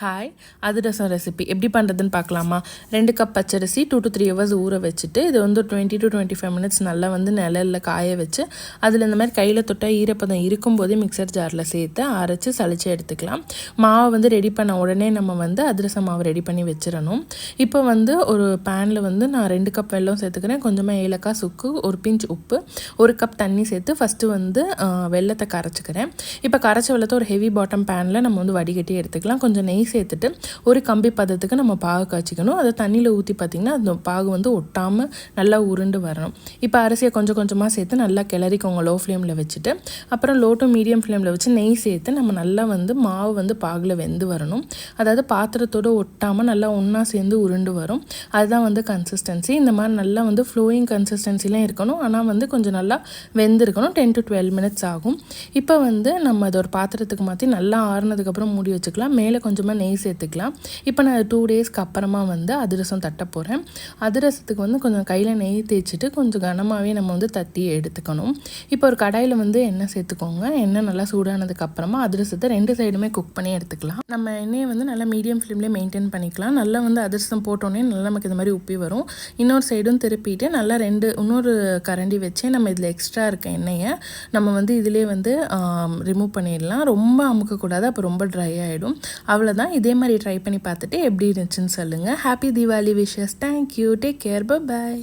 Hi அதிரசம் recipe எப்படி பண்ணுறதுன்னு பார்க்கலாமா. 2 கப் பச்சரிசி 2 to 3 hours ஊற வச்சுட்டு இது வந்து 20 to 25 minutes நல்லா வந்து நிழலில் காய வச்சு அதில் இந்த மாதிரி கையில் தொட்டால் ஈரப்பதம் இருக்கும்போதே மிக்சர் ஜாரில் சேர்த்து அரைச்சி சளிச்சு எடுத்துக்கலாம். மாவை வந்து ரெடி பண்ண உடனே நம்ம வந்து அதிரசம் மாவு ரெடி பண்ணி வச்சிடணும். இப்போ வந்து ஒரு பேனில் வந்து நான் 2 கப் வெல்லம் சேர்த்துக்கிறேன், கொஞ்சமாக ஏலக்காய், சுக்கு, ஒரு பிஞ்ச் உப்பு, 1 கப் தண்ணி சேர்த்து ஃபஸ்ட்டு வந்து வெல்லத்தை கரைச்சிக்கிறேன். இப்போ கரைச்ச வெல்லத்தை ஒரு ஹெவி பாட்டம் பேனில் நம்ம வந்து வடிகட்டி எடுத்துக்கலாம். கொஞ்சம் நெய் சேர்த்துட்டு ஒரு கம்பி பதத்துக்கு நம்ம பாகு காய்ச்சிக்கணும். அதை தண்ணியில் ஊற்றி பார்த்திங்கன்னா அந்த பாகு வந்து ஒட்டாமல் நல்லா உருண்டு வரணும். இப்போ அரிசியை கொஞ்சம் கொஞ்சமாக சேர்த்து நல்லா கிளறிக்கோங்க லோ ஃப்ளேமில் வச்சுட்டு. அப்புறம் லோ டு மீடியம் ஃப்ளேமில் வச்சு நெய் சேர்த்து நம்ம நல்லா வந்து மாவு வந்து பாகில் வெந்து வரணும். அதாவது பாத்திரத்தோடு ஒட்டாமல் நல்லா ஒன்றா சேர்ந்து உருண்டு வரும். அதுதான் வந்து கன்சிஸ்டன்சி. இந்த மாதிரி நல்லா வந்து ஃப்ளோயிங் கன்சிஸ்டன்சிலாம் இருக்கணும். ஆனால் வந்து கொஞ்சம் நல்லா வெந்திருக்கணும். 10 to 12 minutes ஆகும். இப்போ வந்து நம்ம அதை ஒரு பாத்திரத்துக்கு மாற்றி நல்லா ஆறுனதுக்கப்புறம் மூடி வச்சுக்கலாம். மேலே கொஞ்சமாக நெய் சேர்த்துக்கலாம். இப்போ நான் 2 daysக்கு அப்புறமா வந்து அதிரசம் தட்ட போகிறேன். அதிரசத்துக்கு வந்து கொஞ்சம் கையில் நெய் தேய்ச்சிட்டு கொஞ்சம் கனமாகவே நம்ம வந்து தட்டி எடுத்துக்கணும். இப்போ ஒரு கடாயில் வந்து எண்ணெய் சேர்த்துக்கோங்க. எண்ணெய் நல்லா சூடானதுக்கு அப்புறமா அதிரசத்தை 2 சைடுமே குக் பண்ணி எடுத்துக்கலாம். நம்ம எண்ணெயை வந்து நல்லா மீடியம் ஃப்ளேம்லேயே மெயின்டைன் பண்ணிக்கலாம். நல்லா வந்து அதிரசம் போட்டோன்னே நல்லா நமக்கு இந்த மாதிரி உப்பி வரும். இன்னொரு சைடும் திருப்பிட்டு நல்லா இன்னொரு கரண்டி வச்சு நம்ம இதில் எக்ஸ்ட்ரா இருக்க எண்ணெயை நம்ம வந்து இதிலே வந்து ரிமூவ் பண்ணிடலாம். ரொம்ப அமுக்கக்கூடாது, அப்போ ரொம்ப ட்ரை ஆகிடும். அவ்வளோதான். இதே மாதிரி ட்ரை பண்ணி பார்த்துட்டு எப்படி இருந்துச்சுன்னு சொல்லுங்கள். Happy Deepavali wishes. Thank you. Take care. By.